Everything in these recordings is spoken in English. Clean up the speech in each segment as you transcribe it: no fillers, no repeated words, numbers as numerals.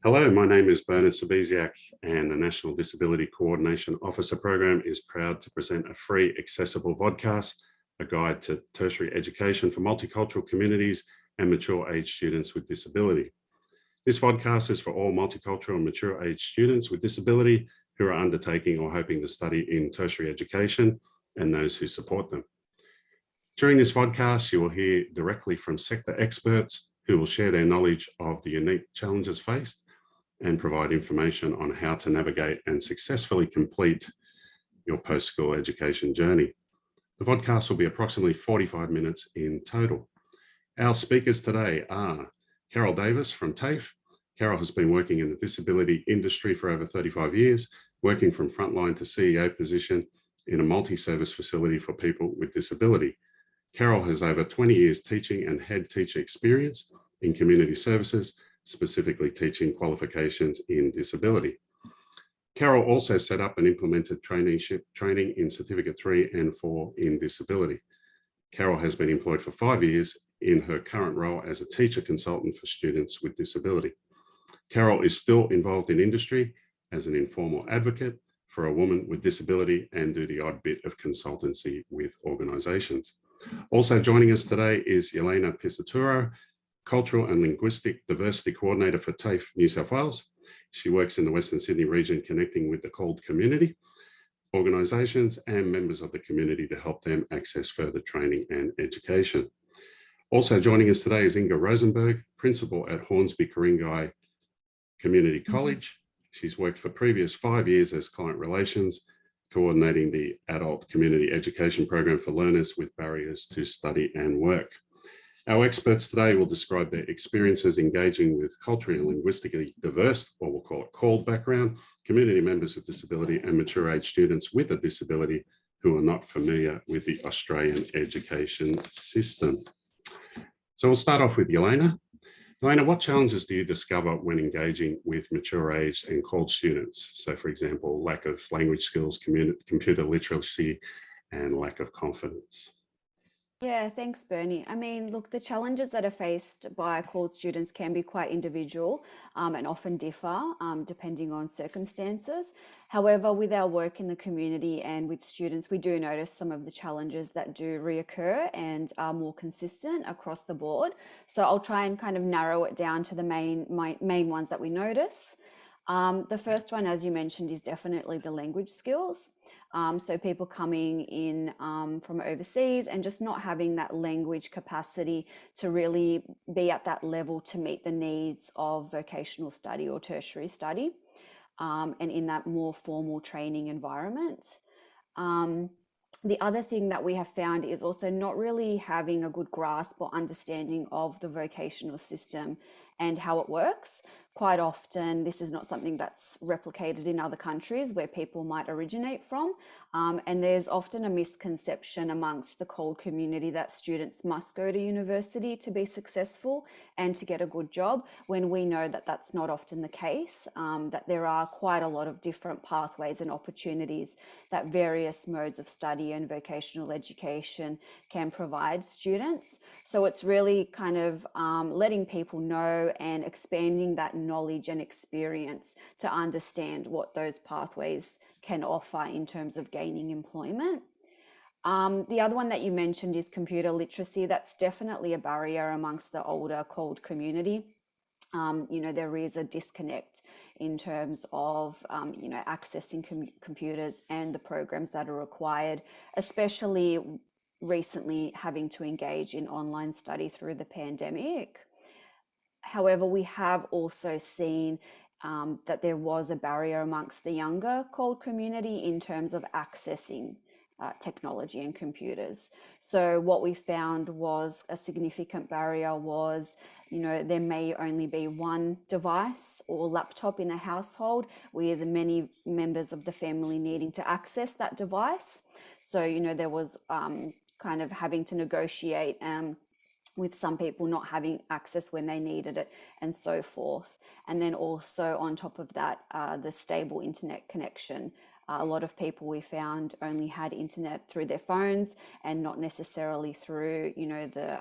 Hello, my name is Bernard Sabiziak, and the National Disability Coordination Officer Program is proud to present a free, accessible vodcast, a guide to tertiary education for multicultural communities and mature age students with disability. This vodcast is for all multicultural and mature age students with disability who are undertaking or hoping to study in tertiary education and those who support them. During this vodcast, you will hear directly from sector experts who will share their knowledge of the unique challenges faced and provide information on how to navigate and successfully complete your post-school education journey. The vodcast will be approximately 45 minutes in total. Our speakers today are Carol Davis from TAFE. Carol has been working in the disability industry for over 35 years, working from frontline to CEO position in a multi-service facility for people with disability. Carol has over 20 years teaching and head teacher experience in community services, specifically teaching qualifications in disability. Carol also set up and implemented training in Certificate 3 and 4 in disability. Carol has been employed for 5 years in her current role as a teacher consultant for students with disability. Carol is still involved in industry as an informal advocate for a woman with disability and do the odd bit of consultancy with organisations. Also joining us today is Elena Pisaturo, Cultural and Linguistic Diversity Coordinator for TAFE New South Wales. She works in the Western Sydney region connecting with the CALD community, organisations and members of the community to help them access further training and education. Also joining us today is Inga Rosenberg, Principal at Hornsby Ku-Ring-Gai Community College. She's worked for previous 5 years as Client Relations, coordinating the Adult Community Education Program for learners with barriers to study and work. Our experts today will describe their experiences engaging with culturally and linguistically diverse, or we'll call it CALD background, community members with disability and mature age students with a disability who are not familiar with the Australian education system. So we'll start off with Elena. Elena, what challenges do you discover when engaging with mature age and CALD students? So for example, lack of language skills, computer literacy, and lack of confidence. Yeah, thanks, Bernie. I mean, look, the challenges that are faced by CALD students can be quite individual and often differ depending on circumstances. However, with our work in the community and with students, we do notice some of the challenges that do reoccur and are more consistent across the board. So I'll try and kind of narrow it down to the main ones that we notice. The first one, as you mentioned, is definitely the language skills. So people coming in from overseas and just not having that language capacity to really be at that level to meet the needs of vocational study or tertiary study and in that more formal training environment. The other thing that we have found is also not really having a good grasp or understanding of the vocational system and how it works. Quite often, this is not something that's replicated in other countries where people might originate from. And there's often a misconception amongst the CALD community that students must go to university to be successful and to get a good job, when we know that that's not often the case, that there are quite a lot of different pathways and opportunities that various modes of study and vocational education can provide students. So it's really kind of letting people know and expanding that knowledge and experience to understand what those pathways can offer in terms of gaining employment. The other one that you mentioned is computer literacy. That's definitely a barrier amongst the older CALD community. There is a disconnect in terms of, accessing computers and the programs that are required, especially recently having to engage in online study through the pandemic. However, we have also seen that there was a barrier amongst the younger CALD community in terms of accessing technology and computers. So what we found was a significant barrier was, there may only be one device or laptop in a household with many members of the family needing to access that device. So, there was kind of having to negotiate with some people not having access when they needed it and so forth. And then also on top of that, the stable internet connection A lot of people we found only had internet through their phones and not necessarily through, the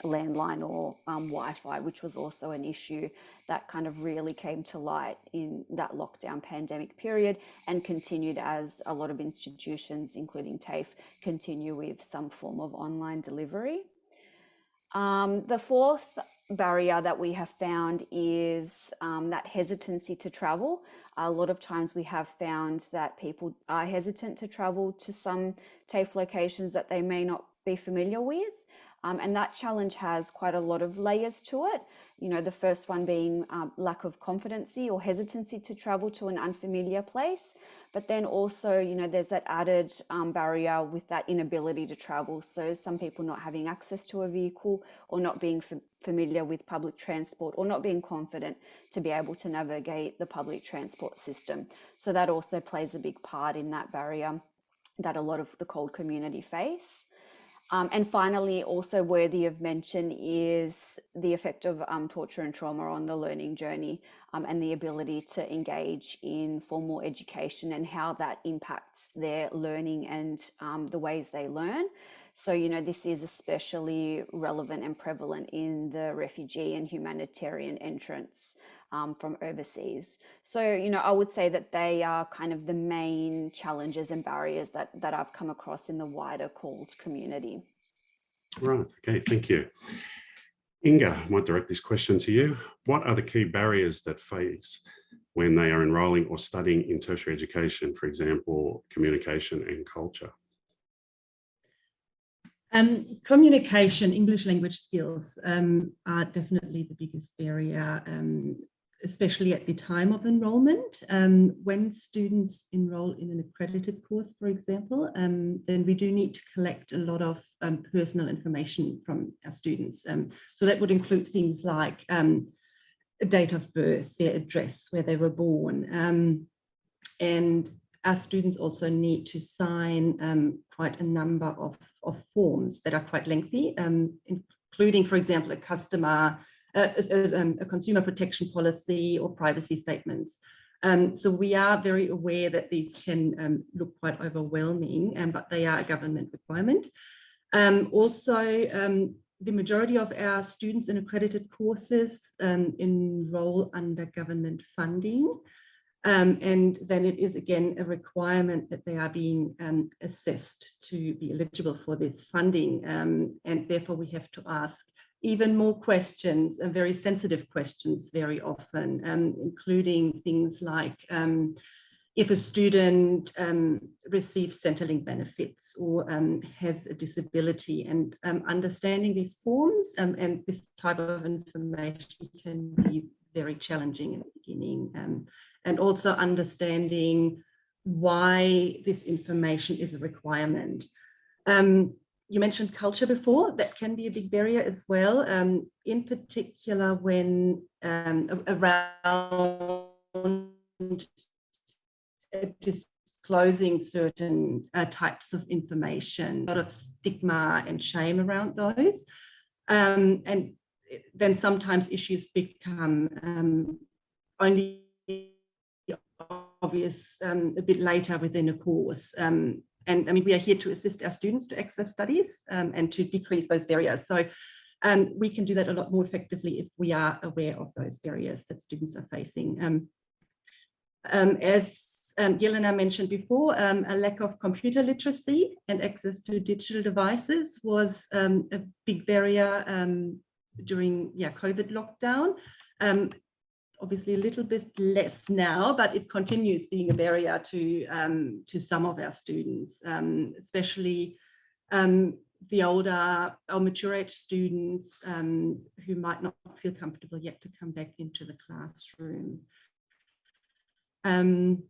landline or Wi-Fi, which was also an issue that kind of really came to light in that lockdown pandemic period and continued as a lot of institutions, including TAFE, continue with some form of online delivery. The fourth barrier that we have found is that hesitancy to travel. A lot of times we have found that people are hesitant to travel to some TAFE locations that they may not be familiar with. And that challenge has quite a lot of layers to it. The first one being lack of competency or hesitancy to travel to an unfamiliar place. But then also, there's that added barrier with that inability to travel. So some people not having access to a vehicle or not being familiar with public transport or not being confident to be able to navigate the public transport system. So that also plays a big part in that barrier that a lot of the CALD community face. And finally, also worthy of mention is the effect of torture and trauma on the learning journey and the ability to engage in formal education and how that impacts their learning and the ways they learn. So, this is especially relevant and prevalent in the refugee and humanitarian entrants from overseas. So, I would say that they are kind of the main challenges and barriers that I've come across in the wider CALD community. Right, okay, thank you. Inga, I might direct this question to you. What are the key barriers that face when they are enrolling or studying in tertiary education, for example, communication and culture? Communication, English language skills are definitely the biggest barrier, especially at the time of enrollment. When students enroll in an accredited course, for example, then we do need to collect a lot of personal information from our students. So that would include things like date of birth, their address, where they were born. And our students also need to sign quite a number of forms that are quite lengthy, including, for example, a consumer protection policy or privacy statements. So we are very aware that these can look quite overwhelming, but they are a government requirement. Also, the majority of our students in accredited courses enroll under government funding. And then it is again a requirement that they are being assessed to be eligible for this funding. And therefore we have to ask even more questions and very sensitive questions very often, including things like if a student receives Centrelink benefits or has a disability, and understanding these forms and this type of information can be very challenging in the beginning. And also understanding why this information is a requirement. You mentioned culture before, that can be a big barrier as well, in particular when around disclosing certain types of information, a lot of stigma and shame around those. And then sometimes issues become only obvious a bit later within a course. And I mean, we are here to assist our students to access studies and to decrease those barriers. So we can do that a lot more effectively if we are aware of those barriers that students are facing. As Jelena mentioned before, a lack of computer literacy and access to digital devices was a big barrier during COVID lockdown. Obviously a little bit less now, but it continues being a barrier to some of our students, especially the older or mature age students who might not feel comfortable yet to come back into the classroom. And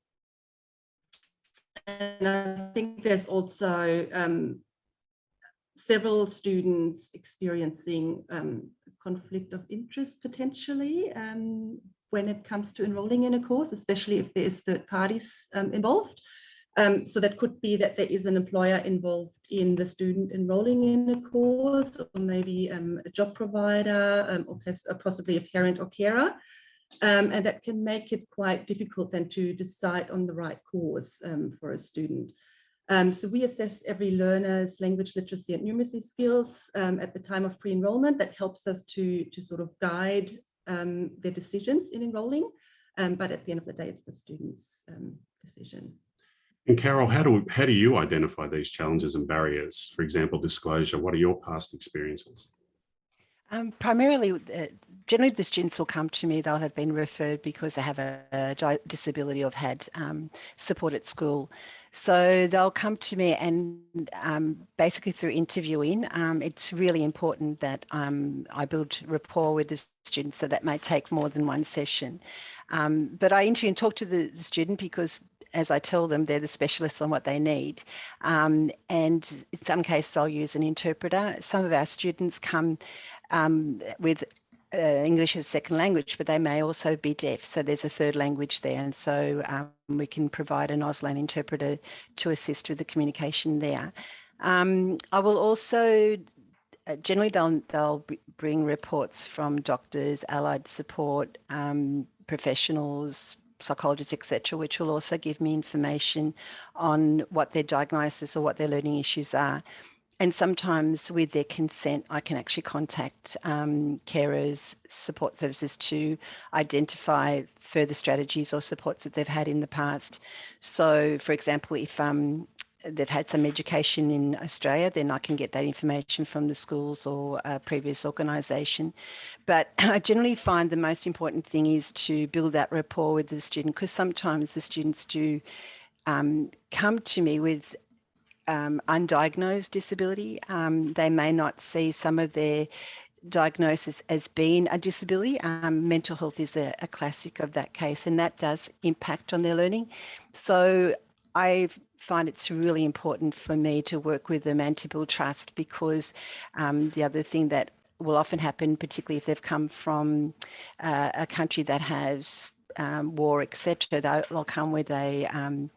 I think there's also several students experiencing conflict of interest potentially when it comes to enrolling in a course, especially if there's third parties involved. So that could be that there is an employer involved in the student enrolling in a course, or maybe a job provider, or possibly a parent or carer. And that can make it quite difficult then to decide on the right course for a student. So we assess every learner's language literacy and numeracy skills at the time of pre-enrollment. That helps us to sort of guide their decisions in enrolling. But at the end of the day, it's the student's decision. And Carol, how do you identify these challenges and barriers? For example, disclosure. What are your past experiences? Primarily, generally the students will come to me, they'll have been referred because they have a disability or have had support at school. So they'll come to me and basically through interviewing, it's really important that I build rapport with the students, so that may take more than one session. But I interview and talk to the student because as I tell them, they're the specialists on what they need. And in some cases, I'll use an interpreter. Some of our students come with English as a second language, but they may also be deaf. So there's a third language there. And so we can provide an Auslan interpreter to assist with the communication there. I will also, generally they'll bring reports from doctors, allied support, professionals, psychologists, etc., which will also give me information on what their diagnosis or what their learning issues are. And sometimes with their consent, I can actually contact carers, support services to identify further strategies or supports that they've had in the past. So, for example, if they've had some education in Australia, then I can get that information from the schools or a previous organisation. But I generally find the most important thing is to build that rapport with the student, because sometimes the students do come to me with undiagnosed disability. They may not see some of their diagnosis as being a disability. Mental health is a classic of that case, and that does impact on their learning. So I find it's really important for me to work with them and to build trust, because the other thing that will often happen, particularly if they've come from a country that has war, etc., they'll come with a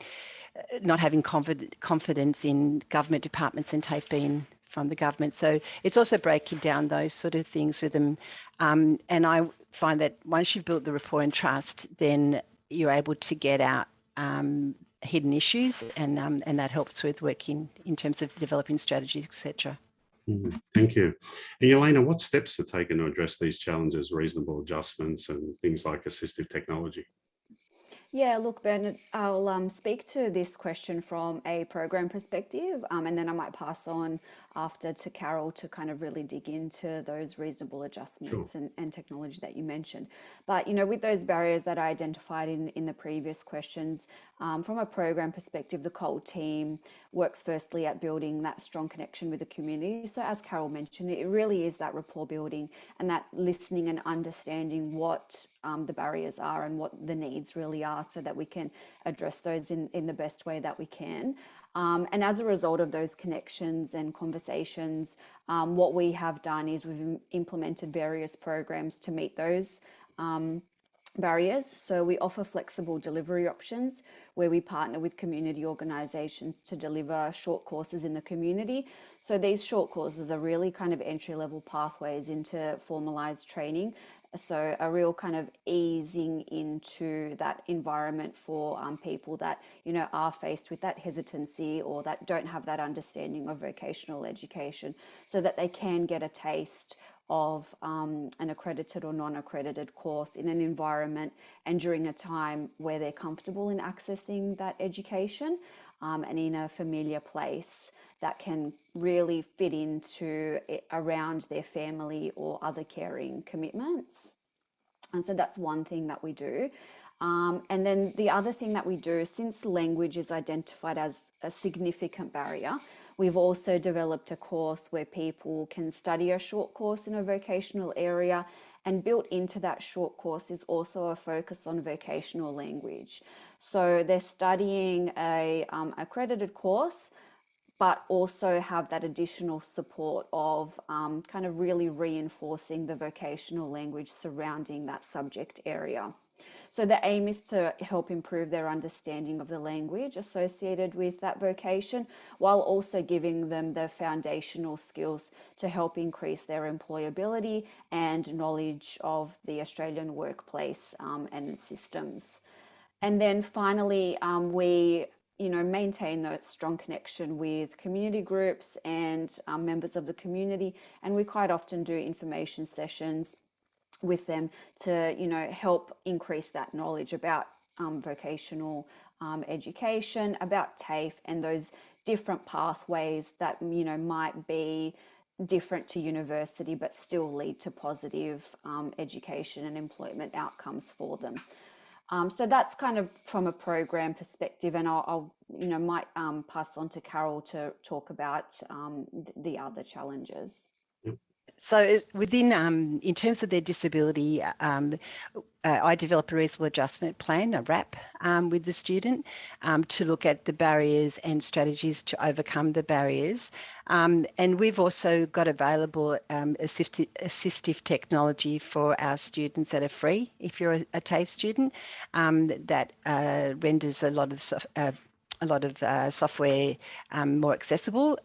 not having confidence in government departments and TAFE being from the government. So it's also breaking down those sort of things with them. And I find that once you've built the rapport and trust, then you're able to get out hidden issues, and that helps with working in terms of developing strategies, etc. Thank you. And Yelena, what steps are taken to address these challenges, reasonable adjustments and things like assistive technology? Yeah, look, Bernard, I'll speak to this question from a program perspective, and then I might pass on after to Carol to kind of really dig into those reasonable adjustments and technology that you mentioned. But, you know, with those barriers that I identified in the previous questions, from a program perspective, the COLD team works firstly at building that strong connection with the community. So as Carol mentioned, it really is that rapport building and that listening and understanding what the barriers are and what the needs really are, so that we can address those in the best way that we can. And as a result of those connections and conversations, what we have done is we've implemented various programs to meet those barriers. So we offer flexible delivery options where we partner with community organisations to deliver short courses in the community. So these short courses are really kind of entry-level pathways into formalised training. So a real kind of easing into that environment for people that, you know, are faced with that hesitancy or that don't have that understanding of vocational education, so that they can get a taste of an accredited or non-accredited course in an environment and during a time where they're comfortable in accessing that education, and in a familiar place that can really fit into around their family or other caring commitments. And so that's one thing that we do. And then the other thing that we do, since language is identified as a significant barrier, we've also developed a course where people can study a short course in a vocational area, and built into that short course is also a focus on vocational language. So they're studying a accredited course, but also have that additional support of kind of really reinforcing the vocational language surrounding that subject area. So the aim is to help improve their understanding of the language associated with that vocation, while also giving them the foundational skills to help increase their employability and knowledge of the Australian workplace and systems. And then finally, we maintain that strong connection with community groups and members of the community, and we quite often do information sessions with them to help increase that knowledge about vocational education, about TAFE, and those different pathways that might be different to university but still lead to positive education and employment outcomes for them. So that's kind of from a program perspective, and I'll might pass on to Carol to talk about the other challenges. So within, in terms of their disability, I develop a reasonable adjustment plan, a RAP, with the student to look at the barriers and strategies to overcome the barriers. And we've also got available assistive technology for our students that are free. If you're a TAFE student, that renders a lot of software more accessible.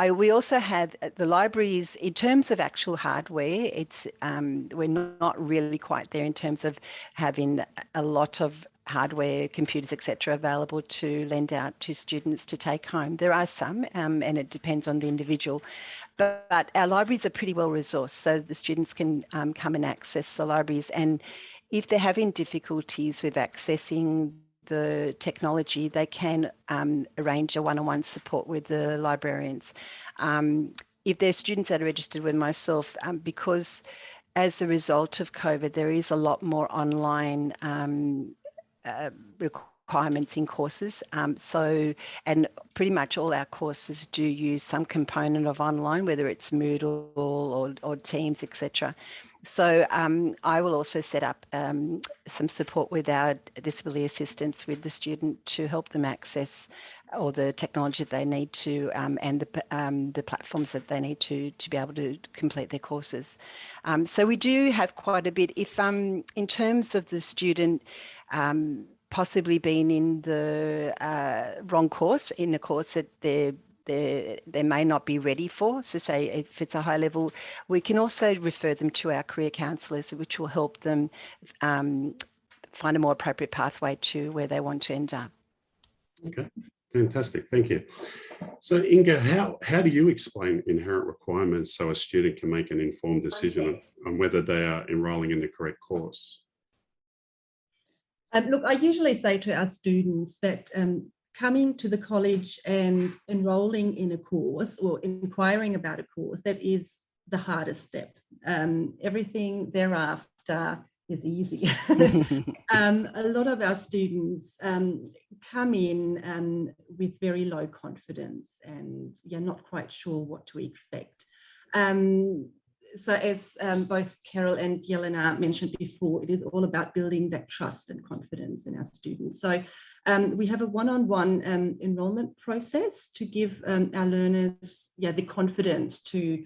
We also have the libraries, in terms of actual hardware, it's we're not really quite there in terms of having a lot of hardware, computers, etc., available to lend out to students to take home. There are some, and it depends on the individual. But our libraries are pretty well resourced, so the students can come and access the libraries. And if they're having difficulties with accessing the technology, they can arrange a one-on-one support with the librarians. If there's students that are registered with myself, because as a result of COVID, there is a lot more online requirements in courses. And pretty much all our courses do use some component of online, whether it's Moodle or Teams, etc. So I will also set up some support with our disability assistants with the student to help them access all the technology that they need to and the platforms that they need to be able to complete their courses. So we do have quite a bit. If in terms of the student possibly being in the wrong course, in a course that they may not be ready for, so say if it's a high level, we can also refer them to our career counsellors, which will help them find a more appropriate pathway to where they want to end up. Okay, fantastic, thank you. So Inga, how do you explain inherent requirements so a student can make an informed decision on whether they are enrolling in the correct course? Look, I usually say to our students that coming to the college and enrolling in a course or inquiring about a course, that is the hardest step. Everything thereafter is easy. A lot of our students come in with very low confidence and you're not quite sure what to expect. So as both Carol and Jelena mentioned before, it is all about building that trust and confidence in our students. So we have a one-on-one enrollment process to give our learners the confidence to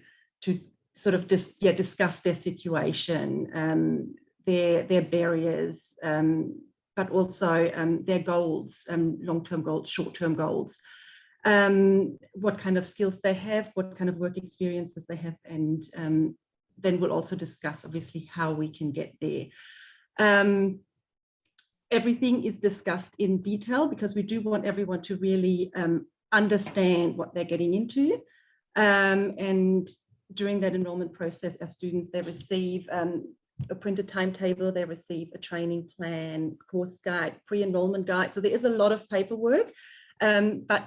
sort of discuss their situation, their barriers, but also their goals, long-term goals, short-term goals. What kind of skills they have, what kind of work experiences they have, and then we'll also discuss obviously how we can get there. Everything is discussed in detail because we do want everyone to really understand what they're getting into. And during that enrollment process, our students, they receive a printed timetable, they receive a training plan, course guide, pre-enrollment guide. So there is a lot of paperwork, but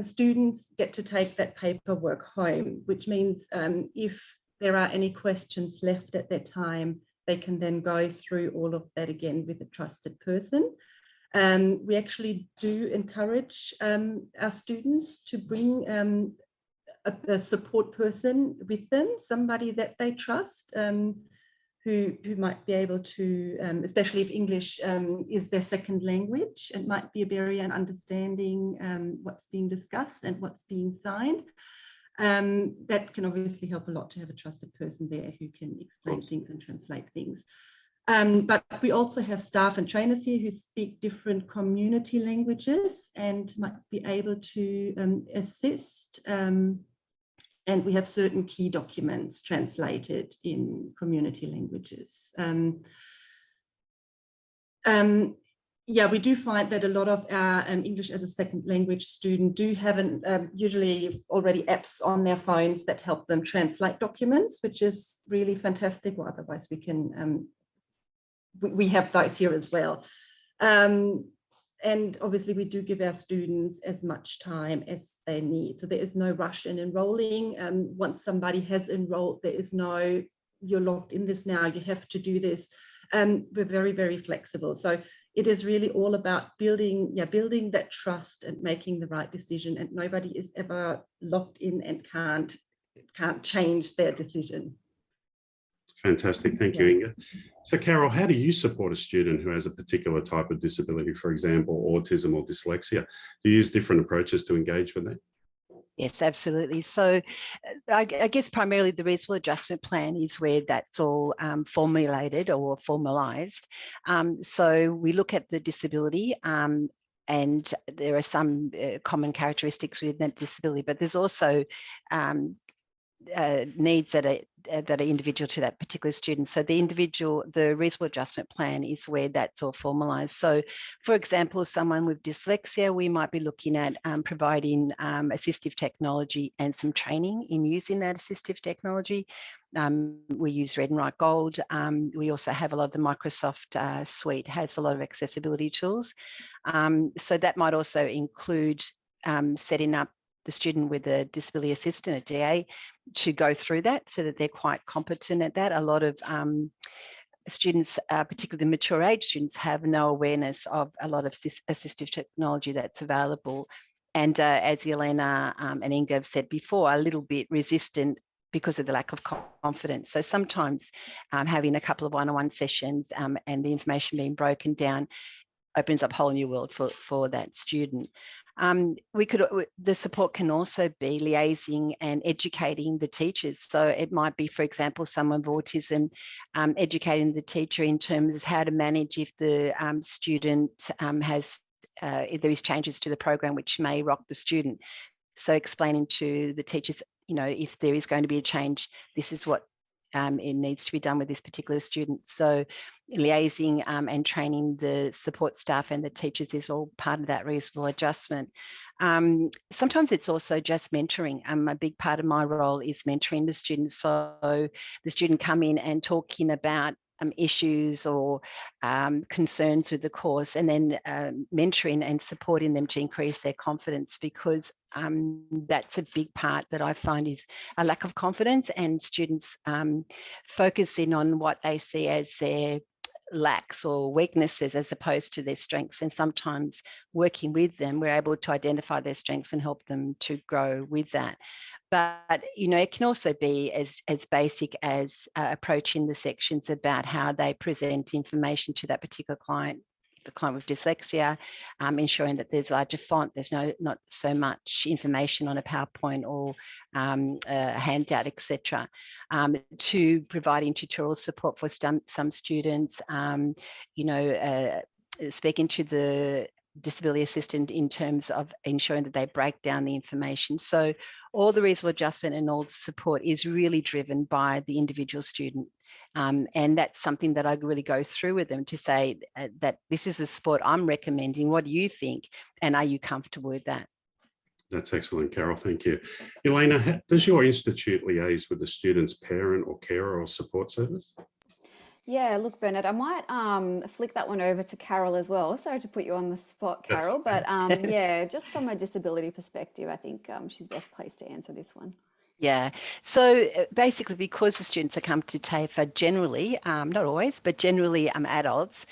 students get to take that paperwork home, which means if there are any questions left at that time, they can then go through all of that again with a trusted person. We actually do encourage our students to bring a support person with them, somebody that they trust, who might be able to, especially if English is their second language, it might be a barrier in understanding what's being discussed and what's being signed. That can obviously help a lot to have a trusted person there who can explain things and translate things. But we also have staff and trainers here who speak different community languages and might be able to assist. And we have certain key documents translated in community languages. Yeah, we do find that a lot of our English as a second language student do have usually already apps on their phones that help them translate documents, which is really fantastic. Well, otherwise we can, we have those here as well. And obviously we do give our students as much time as they need. So there is no rush in enrolling. Once somebody has enrolled, there is no, you're locked in this now, you have to do this. We're very, very flexible. So it is really all about building that trust and making the right decision. And nobody is ever locked in and can't change their decision. Fantastic. Thank you, Inga. So, Carol, how do you support a student who has a particular type of disability, for example, autism or dyslexia? Do you use different approaches to engage with them? Yes, absolutely. So I guess primarily the reasonable adjustment plan is where that's all formulated or formalised. So we look at the disability and there are some common characteristics within that disability, but there's also needs that are individual to that particular student. So the reasonable adjustment plan is where that's all formalised. So for example, someone with dyslexia, we might be looking at providing assistive technology and some training in using that assistive technology. We use Red and White Gold. We also have a lot of the Microsoft suite has a lot of accessibility tools. So that might also include setting up the student with a disability assistant, a DA, to go through that so that they're quite competent at that. A lot of students, particularly the mature age students, have no awareness of a lot of assistive technology that's available. And as Elena and Inga have said before, a little bit resistant because of the lack of confidence. So sometimes having a couple of one-on-one sessions and the information being broken down opens up a whole new world for that student. The support can also be liaising and educating the teachers. So it might be, for example, someone with autism, educating the teacher in terms of how to manage if the student if there is changes to the program which may rock the student. So explaining to the teachers, if there is going to be a change, this is what it needs to be done with this particular student. So liaising and training the support staff and the teachers is all part of that reasonable adjustment. Sometimes it's also just mentoring. A big part of my role is mentoring the students. So the student come in and talking about issues or concerns with the course, and then mentoring and supporting them to increase their confidence, because that's a big part that I find is a lack of confidence, and students focusing on what they see as their lacks or weaknesses as opposed to their strengths. And sometimes working with them, we're able to identify their strengths and help them to grow with that. But it can also be as basic as approaching the sections about how they present information to that particular client. The client with dyslexia, ensuring that there's larger font, there's not so much information on a PowerPoint or a handout, etc. To providing tutorial support for some students, speaking to the disability assistant in terms of ensuring that they break down the information. So all the reasonable adjustment and all the support is really driven by the individual student. And that's something that I really go through with them to say that this is the support I'm recommending. What do you think? And are you comfortable with that? That's excellent, Carol. Thank you. Elena, does your institute liaise with the student's parent or carer or support service? Yeah, look, Bernard, I might flick that one over to Carol as well. Sorry to put you on the spot, Carol, but yeah, just from a disability perspective, I think she's best placed to answer this one. Yeah, so basically, because the students that come to TAFE are generally, not always, but generally adults,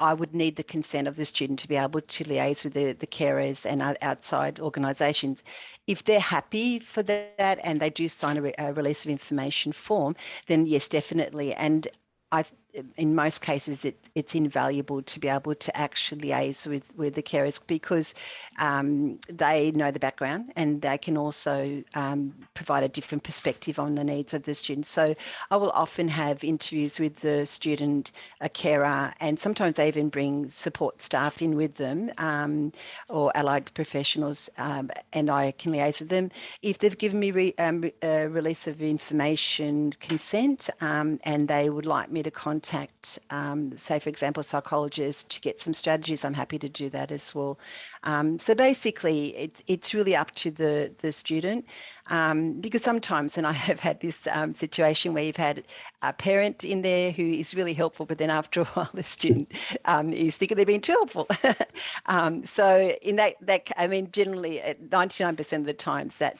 I would need the consent of the student to be able to liaise with the carers and outside organisations. If they're happy for that and they do sign a release of information form, then yes, definitely. And in most cases, it's invaluable to be able to actually liaise with the carers, because they know the background and they can also provide a different perspective on the needs of the students. So I will often have interviews with the student, a carer, and sometimes they even bring support staff in with them, or allied professionals, and I can liaise with them. If they've given me release of information consent, and they would like me to contact, say, for example, a psychologist to get some strategies, I'm happy to do that as well. So basically, it's really up to the student, because sometimes, and I have had this situation where you've had a parent in there who is really helpful, but then after a while the student is thinking they're being too helpful. So in that, I mean, generally at 99% of the times that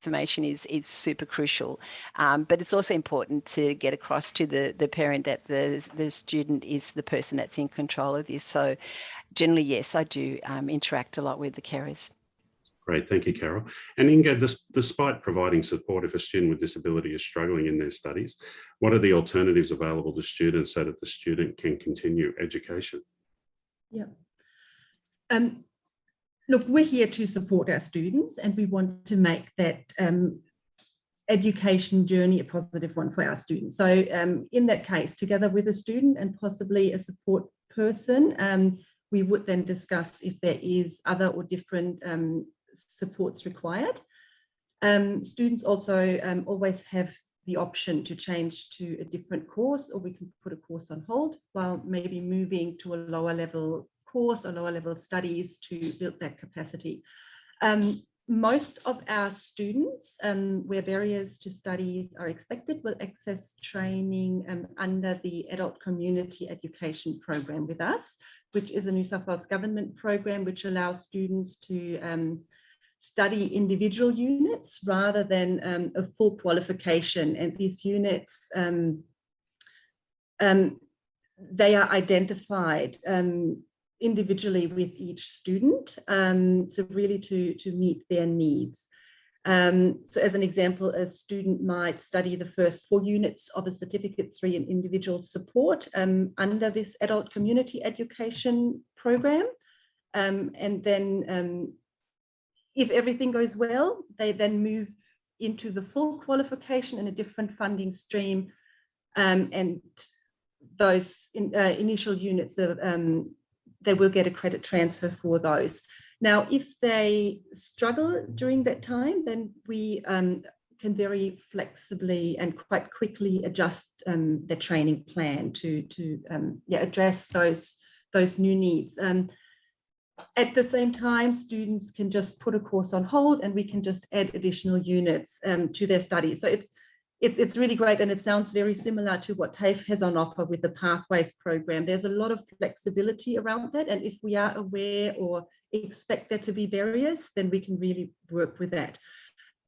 information is super crucial, but it's also important to get across to the parent that the student is the person that's in control of this. So generally, yes, I do interact a lot with the carers. Great, thank you, Carol. And Inga, despite providing support if a student with disability is struggling in their studies, what are the alternatives available to students so that the student can continue education? Yeah. Look, we're here to support our students, and we want to make that education journey a positive one for our students. So in that case, together with a student and possibly a support person, we would then discuss if there is other or different supports required. Students also always have the option to change to a different course, or we can put a course on hold while maybe moving to a lower level course or lower level studies to build that capacity. Most of our students, where barriers to studies are expected, will access training under the Adult Community Education program with us, which is a New South Wales government program which allows students to study individual units rather than a full qualification. And these units, they are identified individually with each student, so really to meet their needs. So as an example, a student might study the first 4 units of a Certificate 3 in individual support under this Adult Community Education program, and then if everything goes well, they then move into the full qualification in a different funding stream, and those initial units of they will get a credit transfer for those. Now, if they struggle during that time, then we can very flexibly and quite quickly adjust the training plan to address those new needs. At the same time, students can just put a course on hold and we can just add additional units to their studies. So it's really great, and it sounds very similar to what TAFE has on offer with the Pathways program. There's a lot of flexibility around that, and if we are aware or expect there to be barriers, then we can really work with that.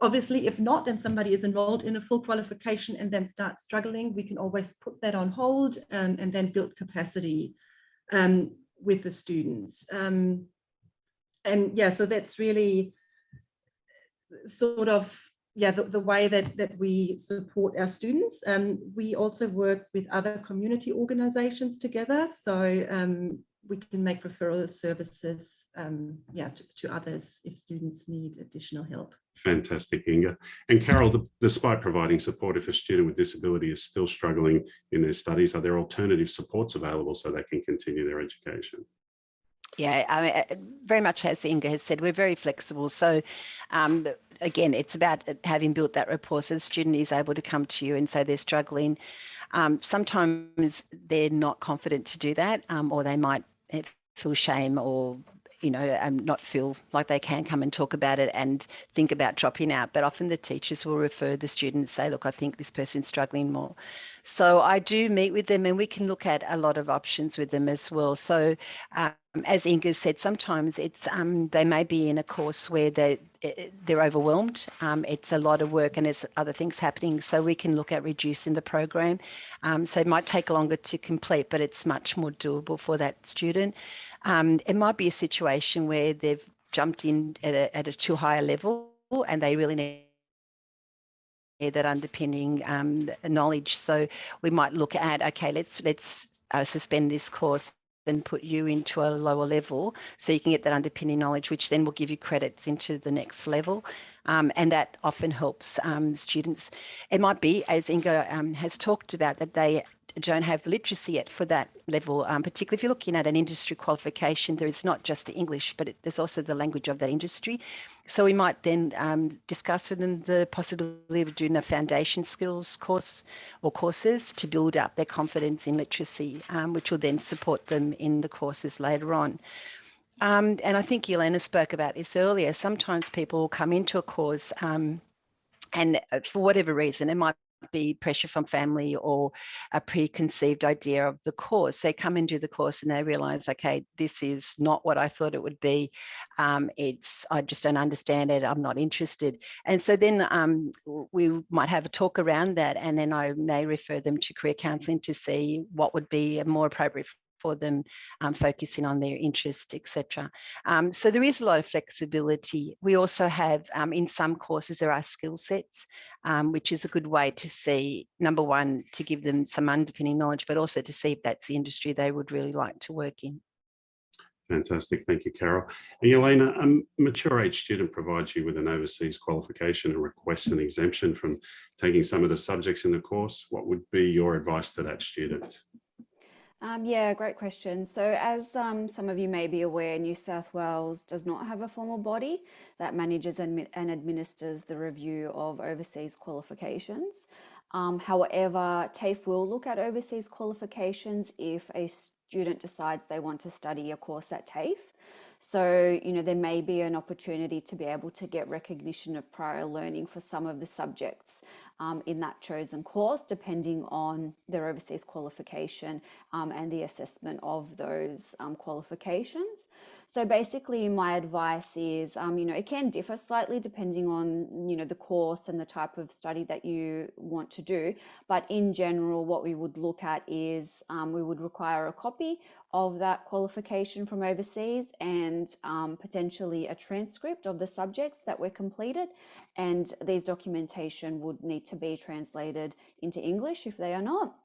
Obviously, if not, and somebody is enrolled in a full qualification and then starts struggling, we can always put that on hold and then build capacity with the students. And yeah, so that's really sort of the way that we support our students. We also work with other community organizations together, so we can make referral services to others if students need additional help. Fantastic, Inga. And Carol, despite providing support if a student with disability is still struggling in their studies, are there alternative supports available so they can continue their education? Yeah, I mean, very much as Inga has said, we're very flexible. So again, it's about having built that rapport so the student is able to come to you and say they're struggling. Sometimes they're not confident to do that, or they might feel shame or not feel like they can come and talk about it and think about dropping out. But often the teachers will refer the students, say, look, I think this person's struggling more. So I do meet with them and we can look at a lot of options with them as well. So as Inga said, sometimes it's they may be in a course where they're overwhelmed. It's a lot of work and there's other things happening. So we can look at reducing the program. So it might take longer to complete, but it's much more doable for that student. It might be a situation where they've jumped in at a too high a level and they really need that underpinning knowledge. So we might look at, okay, let's suspend this course and put you into a lower level so you can get that underpinning knowledge, which then will give you credits into the next level. And that often helps students. It might be, as Inga has talked about, that they don't have literacy yet for that level, particularly if you're looking at an industry qualification. There is not just the English, but there's also the language of that industry. So we might then discuss with them the possibility of doing a foundation skills course or courses to build up their confidence in literacy, which will then support them in the courses later on. And I think Yelena spoke about this earlier. Sometimes people will come into a course and for whatever reason, it might be pressure from family or a preconceived idea of the course. They come and do the course and they realize, okay, this is not what I thought it would be. I just don't understand it. I'm not interested. And so then we might have a talk around that, and then I may refer them to career counselling to see what would be more appropriate for them, focusing on their interest, etc. So there is a lot of flexibility. We also have, in some courses, there are skill sets, which is a good way to see, number one, to give them some underpinning knowledge, but also to see if that's the industry they would really like to work in. Fantastic. Thank you, Carol. And Yelena, a mature age student provides you with an overseas qualification and requests an exemption from taking some of the subjects in the course. What would be your advice to that student? Yeah, great question. So as some of you may be aware, New South Wales does not have a formal body that manages and administers the review of overseas qualifications. However, TAFE will look at overseas qualifications if a student decides they want to study a course at TAFE. So, there may be an opportunity to be able to get recognition of prior learning for some of the subjects in that chosen course, depending on their overseas qualification and the assessment of those qualifications. So basically, my advice is, it can differ slightly depending on, the course and the type of study that you want to do. But in general, what we would look at is we would require a copy of that qualification from overseas and potentially a transcript of the subjects that were completed. And these documentation would need to be translated into English if they are not.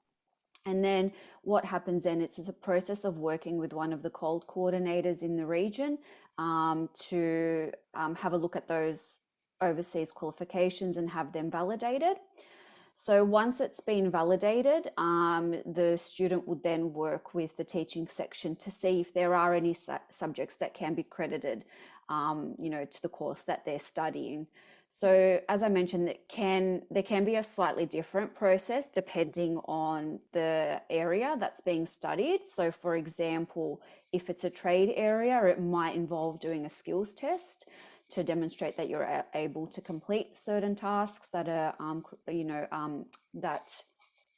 And then what happens then, it's a process of working with one of the COLD coordinators in the region to have a look at those overseas qualifications and have them validated. So once it's been validated, the student would then work with the teaching section to see if there are any subjects that can be credited, to the course that they're studying. So as I mentioned, there can be a slightly different process depending on the area that's being studied. So for example, if it's a trade area, it might involve doing a skills test to demonstrate that you're able to complete certain tasks that are, that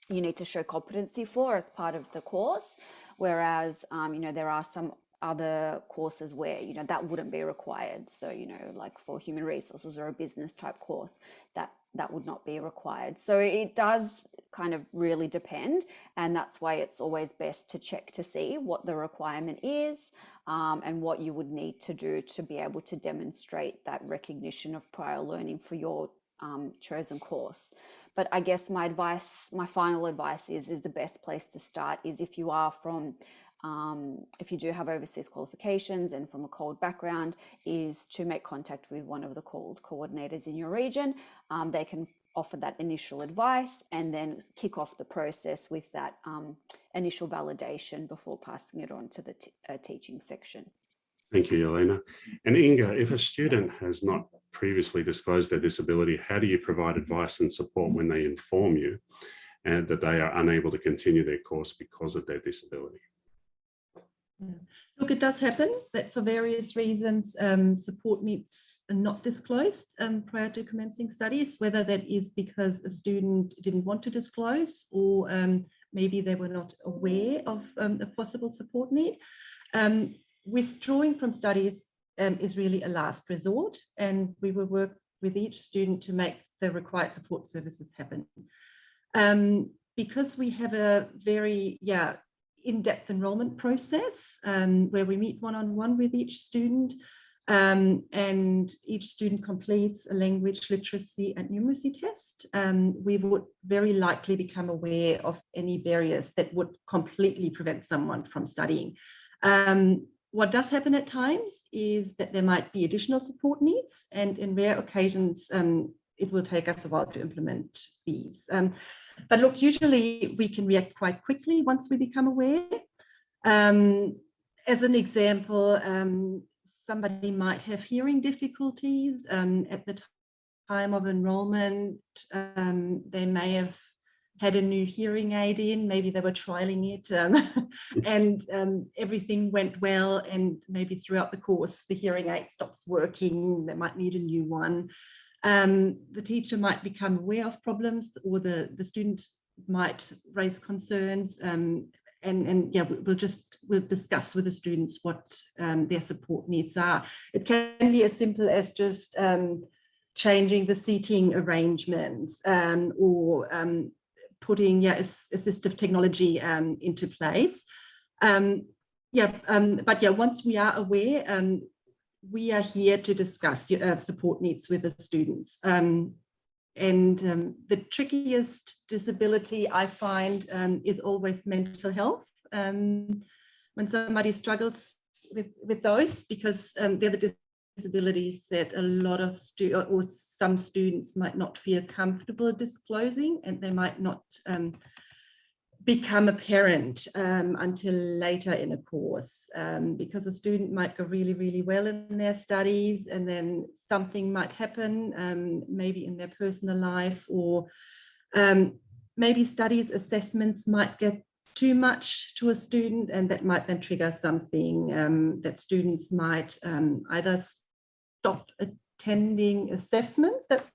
you need to show competency for as part of the course. Whereas, there are some other courses where, that wouldn't be required. So, like for human resources or a business type course, that would not be required. So it does kind of really depend. And that's why it's always best to check to see what the requirement is and what you would need to do to be able to demonstrate that recognition of prior learning for your chosen course. But I guess my final advice is the best place to start is if you are from if you do have overseas qualifications and from a COLD background, is to make contact with one of the COLD coordinators in your region. They can offer that initial advice and then kick off the process with that initial validation before passing it on to the teaching section. Thank you, Yelena. And Inga, if a student has not previously disclosed their disability, how do you provide advice and support when they inform you that they are unable to continue their course because of their disability? Look, it does happen that for various reasons, support needs are not disclosed prior to commencing studies, whether that is because a student didn't want to disclose or maybe they were not aware of a possible support need. Withdrawing from studies is really a last resort, and we will work with each student to make the required support services happen. Because we have a very, in-depth enrollment process where we meet one-on-one with each student, And each student completes a language, literacy and numeracy test. We would very likely become aware of any barriers that would completely prevent someone from studying. What does happen at times is that there might be additional support needs, and in rare occasions, it will take us a while to implement these. But look, usually we can react quite quickly once we become aware. As an example, somebody might have hearing difficulties at the time of enrollment. They may have had a new hearing aid in, maybe they were trialing it, and everything went well, and maybe throughout the course the hearing aid stops working, they might need a new one. The teacher might become aware of problems, or the student might raise concerns, and yeah, we'll discuss with the students what their support needs are. It can be as simple as just changing the seating arrangements, or putting assistive technology into place. But yeah, once we are aware, we are here to discuss support needs with the students. And the trickiest disability I find is always mental health. When somebody struggles with those, because they're the disabilities that a lot of some students might not feel comfortable disclosing, and they might not become apparent until later in a course, because a student might go really, really well in their studies, and then something might happen, maybe in their personal life, or maybe studies assessments might get too much to a student, and that might then trigger something that students might either stop attending assessments. That's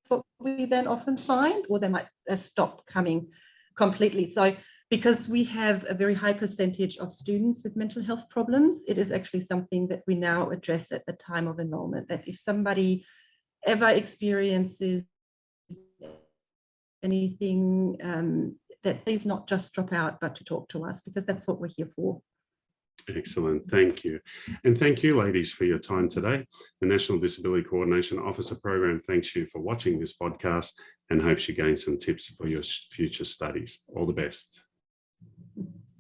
what we then often find, or they might stop coming completely. So because we have a very high percentage of students with mental health problems, it is actually something that we now address at the time of enrollment, that if somebody ever experiences anything, that please not just drop out, but to talk to us, because that's what we're here for. Excellent, thank you. And thank you, ladies, for your time today. The National Disability Coordination Officer Program thanks you for watching this podcast and hopes you gain some tips for your future studies. All the best.